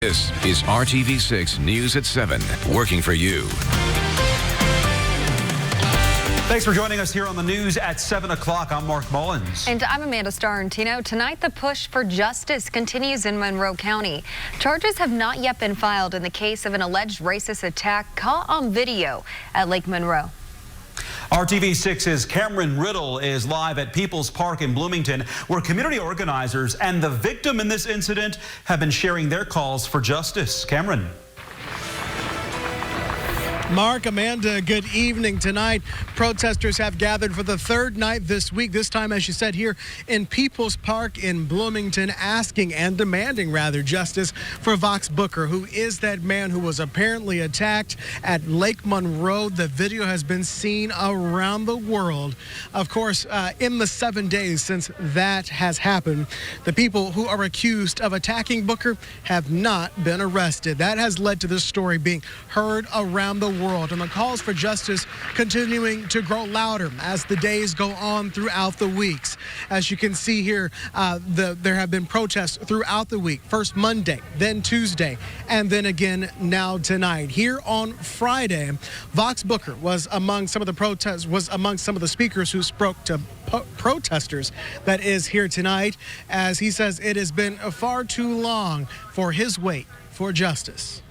This is RTV6 News at 7, working for you. Thanks for joining us here on the news at 7 o'clock. I'm Mark Mullins. And I'm Amanda Starrentino. Tonight, the push for justice continues in Monroe County. Charges have not yet been filed in the case of an alleged racist attack caught on video at Lake Monroe. RTV6's Cameron Riddle is live at People's Park in Bloomington, where community organizers and the victim in this incident have been sharing their calls for justice. Cameron. Mark, Amanda, good evening. Tonight, protesters have gathered for the third night this week, this time, as you said, here in People's Park in Bloomington, asking and demanding, rather, justice for Vox Booker, who is that man who was apparently attacked at Lake Monroe. The video has been seen around the world. Of course, in the 7 days since that has happened, the people who are accused of attacking Booker have not been arrested. That has led to this story being heard around the world, and the calls for justice continuing to grow louder as the days go on throughout the weeks. As you can see here, there have been protests throughout the week. First Monday, then Tuesday, and then again now tonight. Here on Friday, Vox Booker was among some of the speakers who spoke to protesters that is here tonight, as he says it has been far too long for his wait for justice.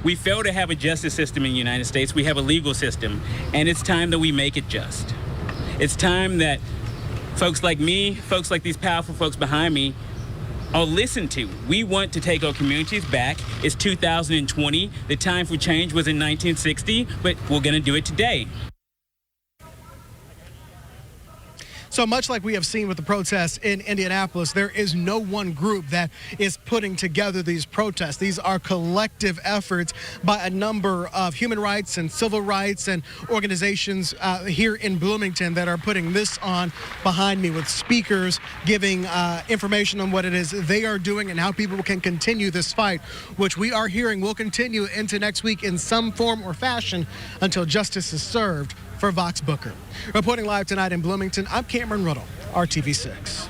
We fail to have a justice system in the United States. We have a legal system, and it's time that we make it just. It's time that folks like me, folks like these powerful folks behind me, are listened to. We want to take our communities back. It's 2020. The time for change was in 1960, but we're going to do it today. So much like we have seen with the protests in Indianapolis, there is no one group that is putting together these protests. These are collective efforts by a number of human rights and civil rights and organizations here in Bloomington that are putting this on behind me, with speakers giving information on what it is they are doing and how people can continue this fight, which we are hearing will continue into next week in some form or fashion until justice is served for Vox Booker. Reporting live tonight in Bloomington, I'm Cameron Riddle, RTV6.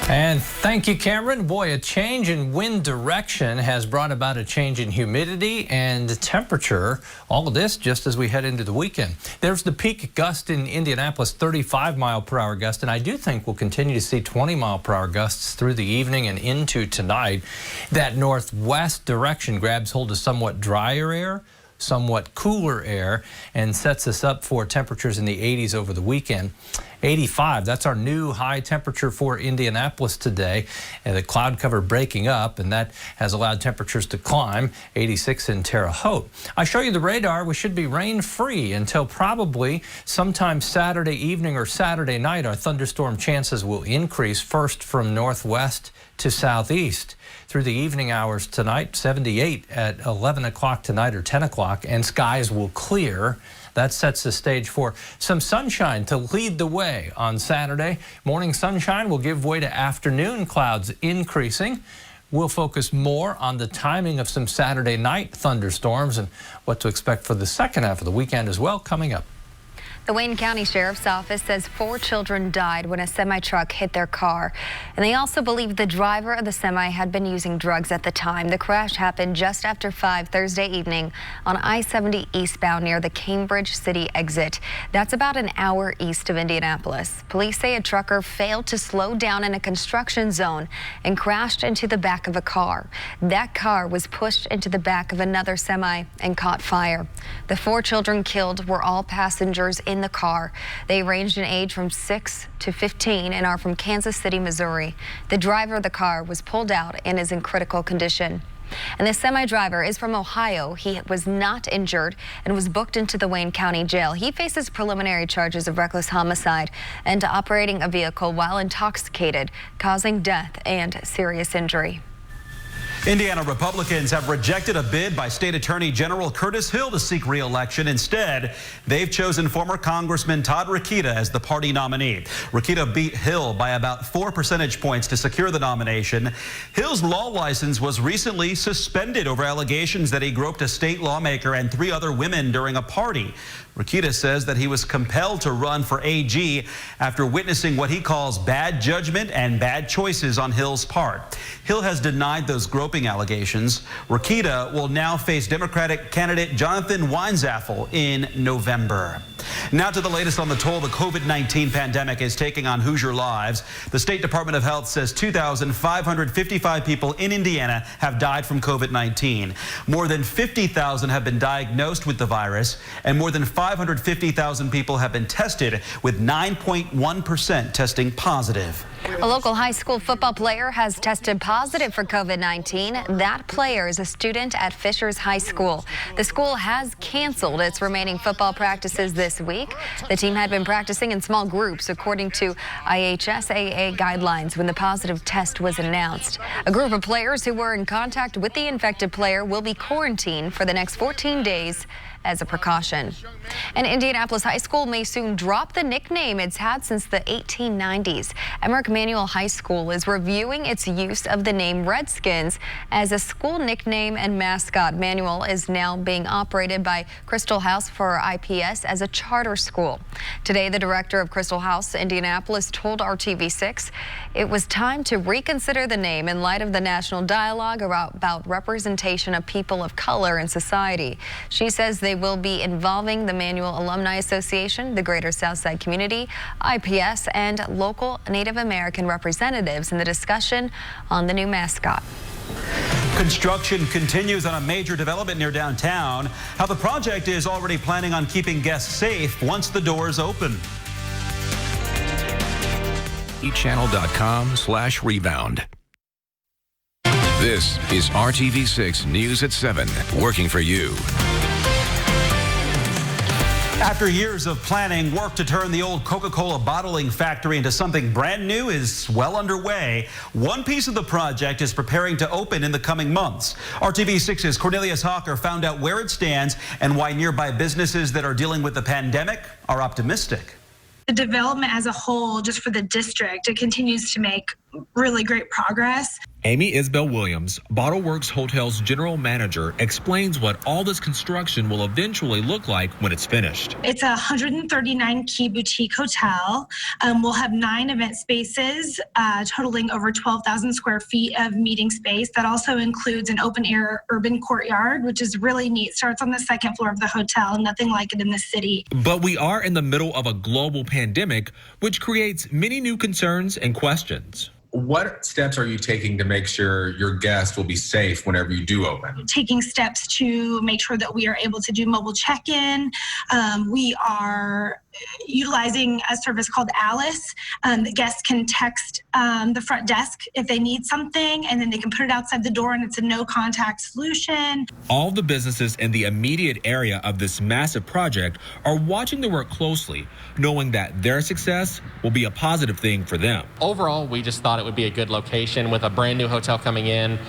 And thank you, Cameron. Boy, a change in wind direction has brought about a change in humidity and temperature. All of this just as we head into the weekend. There's the peak gust in Indianapolis, 35-mile-per-hour gust, and I do think we'll continue to see 20-mile-per-hour gusts through the evening and into tonight. That northwest direction grabs hold of somewhat drier air, somewhat cooler air, and sets us up for temperatures in the 80s over the weekend. 85, that's our new high temperature for Indianapolis today, and the cloud cover breaking up, and that has allowed temperatures to climb. 86 in Terre Haute. I show you the radar. We should be rain free until probably sometime Saturday evening or Saturday night. Our thunderstorm chances will increase, first from northwest to southeast. Through the evening hours tonight, 78 at 11 o'clock tonight or 10 o'clock, and skies will clear. That sets the stage for some sunshine to lead the way on Saturday. Morning sunshine will give way to afternoon clouds increasing. We'll focus more on the timing of some Saturday night thunderstorms and what to expect for the second half of the weekend as well coming up. The Wayne County Sheriff's Office says 4 children died when a semi-truck hit their car. And they also believe the driver of the semi had been using drugs at the time. The crash happened just after 5 Thursday evening on I-70 eastbound near the Cambridge City exit. That's about an hour east of Indianapolis. Police say a trucker failed to slow down in a construction zone and crashed into the back of a car. That car was pushed into the back of another semi and caught fire. The 4 children killed were all passengers in the car. They ranged in age from 6 to 15 and are from Kansas City, Missouri. The driver of the car was pulled out and is in critical condition. And the semi-driver is from Ohio. He was not injured and was booked into the Wayne County Jail. He faces preliminary charges of reckless homicide and operating a vehicle while intoxicated, causing death and serious injury. Indiana Republicans have rejected a bid by State Attorney General Curtis Hill to seek re-election. Instead, they've chosen former Congressman Todd Rokita as the party nominee. Rokita beat Hill by about 4 percentage points to secure the nomination. Hill's law license was recently suspended over allegations that he groped a state lawmaker and 3 other women during a party. Rokita says that he was compelled to run for AG after witnessing what he calls bad judgment and bad choices on Hill's part. Hill has denied those groping allegations. Rokita will now face Democratic candidate Jonathan Weinzapfel in November. Now to the latest on the toll the COVID-19 pandemic is taking on Hoosier lives. The State Department of Health says 2,555 people in Indiana have died from COVID-19. More than 50,000 have been diagnosed with the virus, and more than 550,000 people have been tested, with 9.1% testing positive. A local high school football player has tested positive for COVID-19. That player is a student at Fishers High School. The school has canceled its remaining football practices this week. The team had been practicing in small groups according to IHSAA guidelines when the positive test was announced. A group of players who were in contact with the infected player will be quarantined for the next 14 days as a precaution. And Indianapolis High School may soon drop the nickname it's had since the 1890s. Emmerich Manual High School is reviewing its use of the name Redskins as a school nickname and mascot. Manual is now being operated by Crystal House for IPS as a charter school. Today, the director of Crystal House Indianapolis told RTV6 it was time to reconsider the name in light of the national dialogue about representation of people of color in society. She says they will be involving the Manual Alumni Association, the Greater Southside Community, IPS, and local Native American representatives in the discussion on the new mascot. Construction continues on a major development near downtown. How the project is already planning on keeping guests safe once the doors open. eChannel.com/rebound. This is RTV6 News at 7, working for you. After years of planning, work to turn the old Coca-Cola bottling factory into something brand new is well underway. One piece of the project is preparing to open in the coming months. RTV6's Cornelius Hawker found out where it stands and why nearby businesses that are dealing with the pandemic are optimistic. The development as a whole, just for the district, it continues to make really great progress. Amy Isbell Williams, Bottleworks Hotel's general manager, explains what all this construction will eventually look like when it's finished. It's a 139-key boutique hotel. We'll have 9 event spaces, totaling over 12,000 square feet of meeting space. That also includes an open-air urban courtyard, which is really neat. Starts on the 2nd floor of the hotel, nothing like it in the city. But we are in the middle of a global pandemic, which creates many new concerns and questions. What steps are you taking to make sure your guests will be safe whenever you do open? Taking steps to make sure that we are able to do mobile check-in. We are utilizing a service called Alice. The guests can text the front desk if they need something, and then they can put it outside the door, and it's a no-contact solution. All the businesses in the immediate area of this massive project are watching the work closely, knowing that their success will be a positive thing for them. Overall, we just thought it would be a good location with a brand new hotel coming in.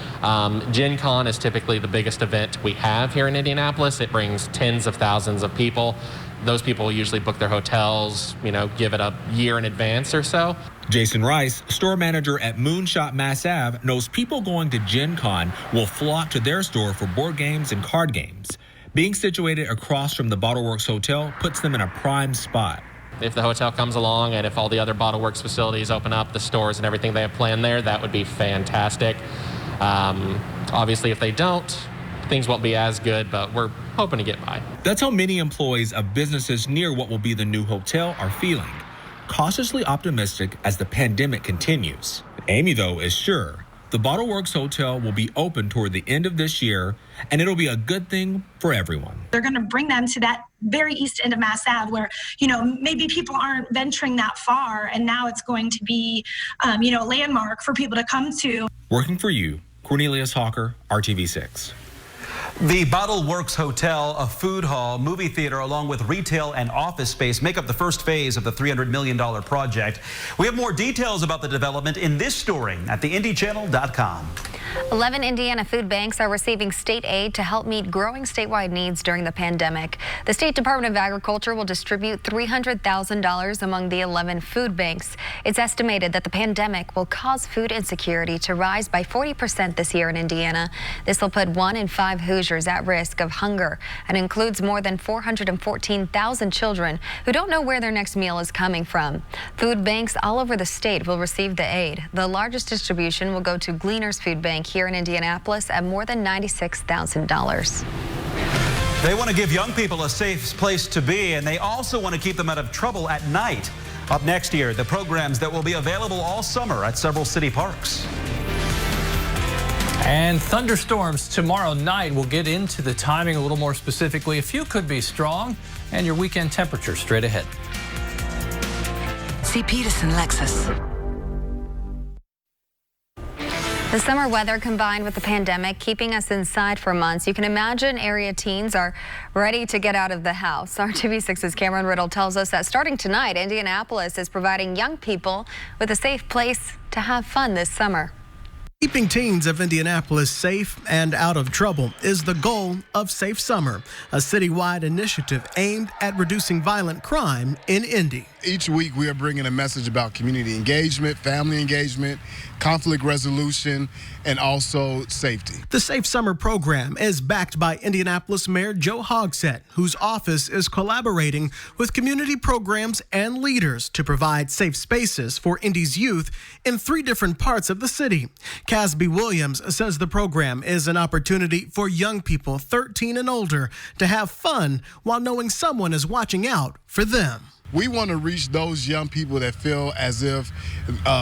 Gen Con is typically the biggest event we have here in Indianapolis. It brings tens of thousands of people. Those people usually book their hotels, give it a year in advance or so. Jason Rice, store manager at Moonshot Mass Ave, knows people going to Gen Con will flock to their store for board games and card games. Being situated across from the Bottleworks Hotel puts them in a prime spot. If the hotel comes along and if all the other Bottleworks facilities open up, the stores and everything they have planned there, that would be fantastic. Obviously, if they don't, things won't be as good, but we're hoping to get by. That's how many employees of businesses near what will be the new hotel are feeling. Cautiously optimistic as the pandemic continues. Amy, though, is sure the Bottleworks Hotel will be open toward the end of this year, and it'll be a good thing for everyone. They're going to bring them to that very east end of Mass Ave where, maybe people aren't venturing that far, and now it's going to be, a landmark for people to come to. Working for you, Cornelius Hawker, RTV6. The Bottleworks Hotel, a food hall, movie theater, along with retail and office space make up the first phase of the $300 million project. We have more details about the development in this story at theindychannel.com. 11 Indiana food banks are receiving state aid to help meet growing statewide needs during the pandemic. The State Department of Agriculture will distribute $300,000 among the 11 food banks. It's estimated that the pandemic will cause food insecurity to rise by 40% this year in Indiana. This will put 1 in 5 Hoosiers at risk of hunger and includes more than 414,000 children who don't know where their next meal is coming from. Food banks all over the state will receive the aid. The largest distribution will go to Gleaner's Food Bank here in Indianapolis at more than $96,000. They want to give young people a safe place to be, and they also want to keep them out of trouble at night. Up next year, the programs that will be available all summer at several city parks. And thunderstorms tomorrow night. We'll get into the timing a little more specifically. A few could be strong, and your weekend temperature straight ahead. See Peterson Lexus. The summer weather combined with the pandemic keeping us inside for months. You can imagine area teens are ready to get out of the house. RTV6's Cameron Riddle tells us that starting tonight, Indianapolis is providing young people with a safe place to have fun this summer. Keeping teens of Indianapolis safe and out of trouble is the goal of Safe Summer, a citywide initiative aimed at reducing violent crime in Indy. Each week we are bringing a message about community engagement, family engagement, conflict resolution, and also safety. The Safe Summer program is backed by Indianapolis Mayor Joe Hogsett, whose office is collaborating with community programs and leaders to provide safe spaces for Indy's youth in 3 different parts of the city. Casby Williams says the program is an opportunity for young people 13 and older to have fun while knowing someone is watching out for them. We want to reach those young people that feel as if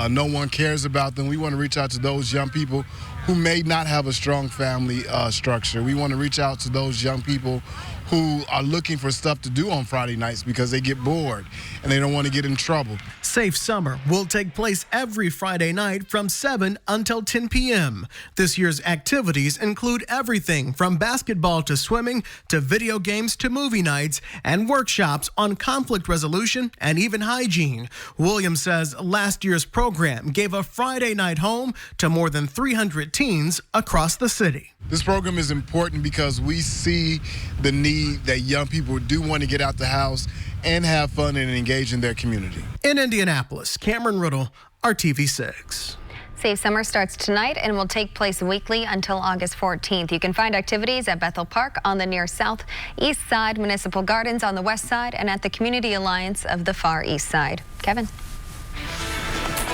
no one cares about them. We want to reach out to those young people who may not have a strong family structure. We want to reach out to those young people who are looking for stuff to do on Friday nights because they get bored and they don't want to get in trouble. Safe Summer will take place every Friday night from 7 until 10 p.m. This year's activities include everything from basketball to swimming to video games to movie nights and workshops on conflict resolution and even hygiene. Williams says last year's program gave a Friday night home to more than 300 teens across the city. This program is important because we see the need that young people do want to get out the house and have fun and engage in their community. In Indianapolis, Cameron Riddle, RTV6. Safe Summer starts tonight and will take place weekly until August 14th. You can find activities at Bethel Park on the near southeast side, Municipal Gardens on the west side, and at the Community Alliance of the far east side. Kevin.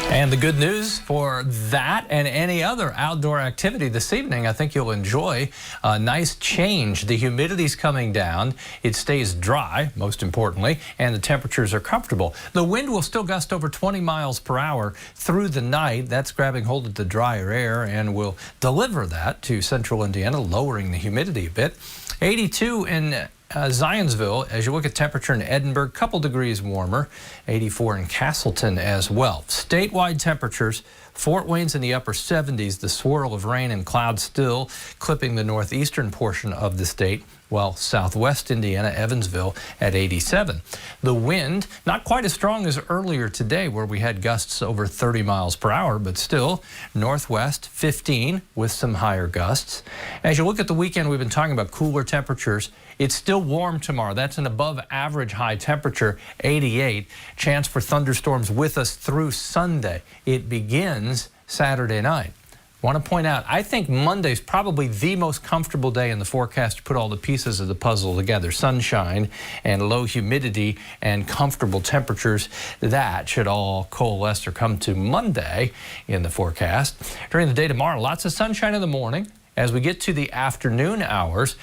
And the good news for that and any other outdoor activity this evening, I think you'll enjoy a nice change. The humidity's coming down. It stays dry, most importantly, and the temperatures are comfortable. The wind will still gust over 20 miles per hour through the night. That's grabbing hold of the drier air and will deliver that to central Indiana, lowering the humidity a bit. 82 in Zionsville, as you look at temperature in Edinburgh, couple degrees warmer, 84 in Castleton as well. Statewide temperatures, Fort Wayne's in the upper 70s, the swirl of rain and clouds still clipping the northeastern portion of the state, while southwest Indiana, Evansville at 87. The wind, not quite as strong as earlier today where we had gusts over 30 miles per hour, but still northwest 15 with some higher gusts. As you look at the weekend, we've been talking about cooler temperatures. It's still warm tomorrow. That's an above average high temperature, 88. Chance for thunderstorms with us through Sunday. It begins Saturday night. I want to point out, I think Monday's probably the most comfortable day in the forecast to put all the pieces of the puzzle together. Sunshine and low humidity and comfortable temperatures. That should all coalesce or come to Monday in the forecast. During the day tomorrow, lots of sunshine in the morning. As we get to the afternoon hours,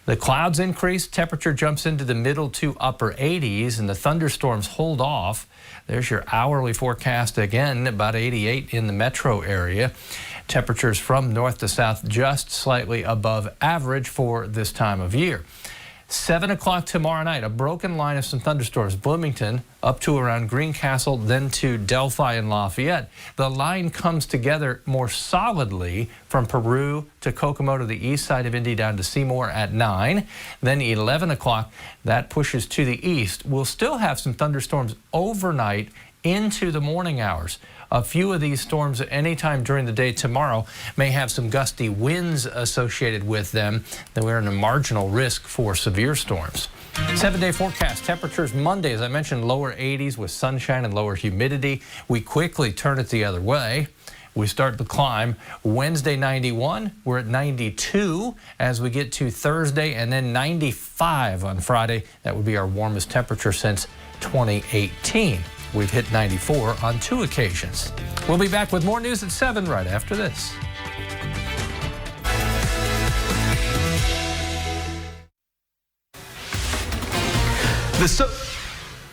the clouds increase, temperature jumps into the middle to upper 80s, and the thunderstorms hold off. There's your hourly forecast again, about 88 in the metro area. Temperatures from north to south just slightly above average for this time of year. 7 o'clock tomorrow night, a broken line of some thunderstorms. Bloomington up to around Greencastle, then to Delphi and Lafayette. The line comes together more solidly from Peru to Kokomo to the east side of Indy down to Seymour at 9. Then 11 o'clock, that pushes to the east. We'll still have some thunderstorms overnight into the morning hours. A few of these storms at any time during the day tomorrow may have some gusty winds associated with them. Then we're in a marginal risk for severe storms. 7-day forecast. Temperatures Monday, as I mentioned, lower 80s with sunshine and lower humidity. We quickly turn it the other way. We start the climb. Wednesday 91, we're at 92 as we get to Thursday, and then 95 on Friday. That would be our warmest temperature since 2018. We've hit 94 on 2 occasions. We'll be back with more news at 7 right after this.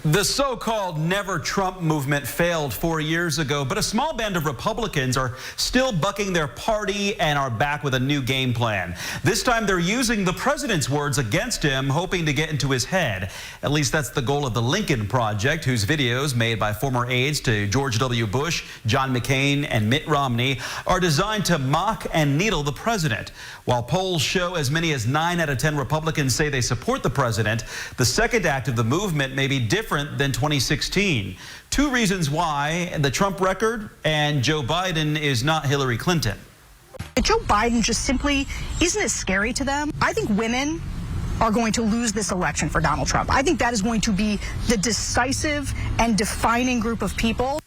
The so-called Never Trump movement failed 4 years ago, but a small band of Republicans are still bucking their party and are back with a new game plan. This time they're using the president's words against him, hoping to get into his head. At least that's the goal of the Lincoln Project, whose videos made by former aides to George W. Bush, John McCain, and Mitt Romney are designed to mock and needle the president. While polls show as many as 9 out of 10 Republicans say they support the president, the second act of the movement may be different than 2016. 2 reasons why: the Trump record and Joe Biden is not Hillary Clinton. Joe Biden just simply isn't as scary to them. I think women are going to lose this election for Donald Trump. I think that is going to be the decisive and defining group of people.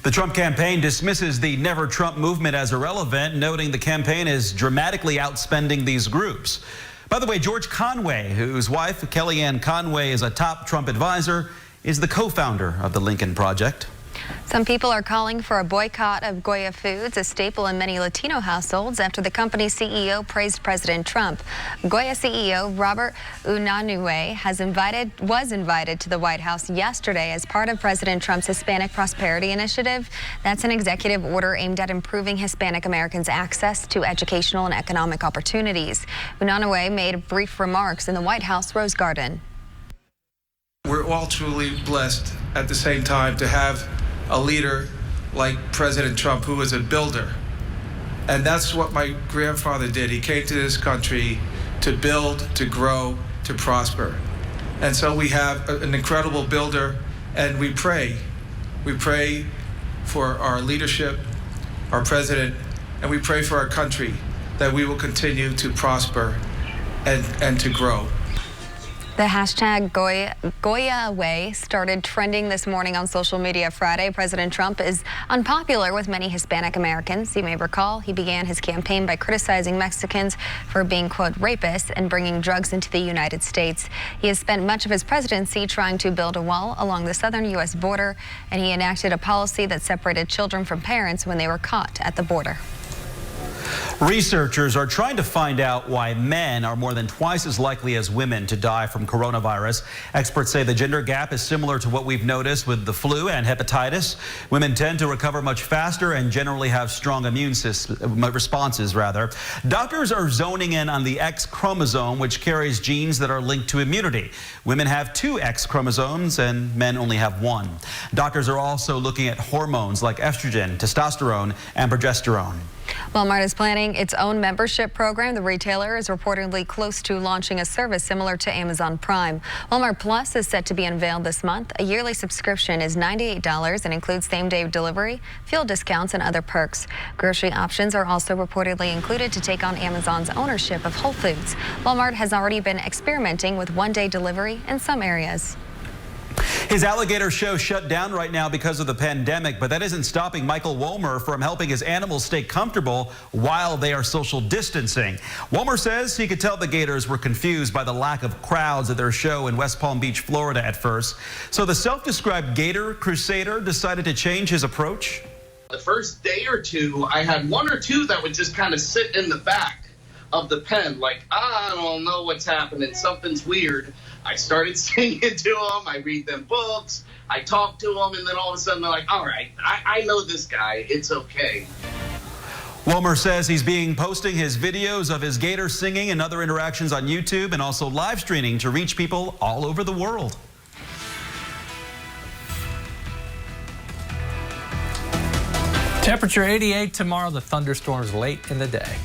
The Trump campaign dismisses the Never Trump movement as irrelevant, noting the campaign is dramatically outspending these groups. By the way, George Conway, whose wife, Kellyanne Conway, is a top Trump advisor, is the co-founder of the Lincoln Project. Some people are calling for a boycott of Goya Foods, a staple in many Latino households, after the company's CEO praised President Trump. Goya CEO Robert Unanue was invited to the White House yesterday as part of President Trump's Hispanic Prosperity Initiative. That's an executive order aimed at improving Hispanic Americans' access to educational and economic opportunities. Unanue made brief remarks in the White House Rose Garden. We're all truly blessed at the same time to have a leader like President Trump, who is a builder. And that's what my grandfather did. He came to this country to build, to grow, to prosper. And so we have an incredible builder, and we pray. We pray for our leadership, our president, and we pray for our country that we will continue to prosper and to grow. The hashtag Goya Away started trending this morning on social media Friday. President Trump is unpopular with many Hispanic Americans. You may recall he began his campaign by criticizing Mexicans for being, quote, rapists and bringing drugs into the United States. He has spent much of his presidency trying to build a wall along the southern U.S. border, and he enacted a policy that separated children from parents when they were caught at the border. Researchers are trying to find out why men are more than twice as likely as women to die from coronavirus. Experts say the gender gap is similar to what we've noticed with the flu and hepatitis. Women tend to recover much faster and generally have strong immune responses. Doctors are zoning in on the X chromosome, which carries genes that are linked to immunity. Women have 2 X chromosomes and men only have 1. Doctors are also looking at hormones like estrogen, testosterone, and progesterone. Walmart is planning its own membership program. The retailer is reportedly close to launching a service similar to Amazon Prime. Walmart Plus is set to be unveiled this month. A yearly subscription is $98 and includes same-day delivery, fuel discounts, and other perks. Grocery options are also reportedly included to take on Amazon's ownership of Whole Foods. Walmart has already been experimenting with one-day delivery in some areas. His alligator show shut down right now because of the pandemic, but that isn't stopping Michael Wollmer from helping his animals stay comfortable while they are social distancing. Wollmer says he could tell the gators were confused by the lack of crowds at their show in West Palm Beach, Florida at first. So the self-described gator crusader decided to change his approach. The first day or two, I had 1 or 2 that would just kind of sit in the back of the pen like, I don't know what's happening, something's weird. I started singing to them, I read them books, I talk to them, and then all of a sudden they're like, all right, I know this guy, it's okay. Wollmer says he's posting his videos of his gator singing and other interactions on YouTube, and also live streaming to reach people all over the world. Temperature 88 tomorrow, the thunderstorms late in the day.